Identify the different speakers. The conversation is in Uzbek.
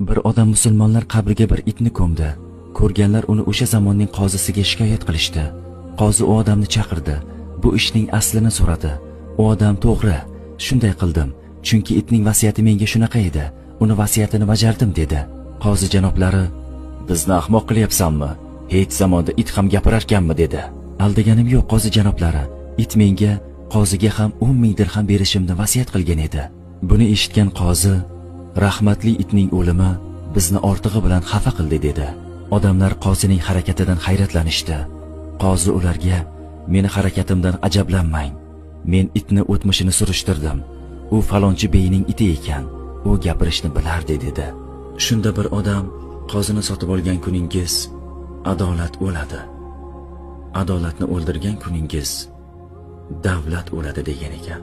Speaker 1: Bir odam musulmonlar qabriga bir itni ko'mdi. Ko'rganlar uni o'sha zamonning qozisiga shikoyat qilishdi. Qozi u odamni chaqirdi. Bu ishning aslini so'radi. U odam to'g'ri, shunday qildim, chunki itning vasiyati menga shunaqa edi. Uni vasiyatini bajardim dedi. Qozi janoblari, bizni ahmoq qilyapsanmi? Hech zamonda it ham gapirarkanmi dedi. Aldaganim yo'q qozi janoblari. It menga, qoziga ham 10 ming dirham berishimni vasiyat qilgan edi. Buni eshitgan qozi, rahmatli itning o'limi bizni ortig'i bilan xafa qildi dedi. Odamlar qozining harakatidan hayratlanishdi. Qozi ularga, meni harakatimdan ajablanmang. Men itni o'tmishini surishtirdim. U falonchi beyning iti ekan. U gapirishni bilardi dedi. Shunda bir odam, qozini sotib olgan kuningiz adolat o'ladi. Adolatni o'ldirgan kuningiz davlat o'ladi degan ekan.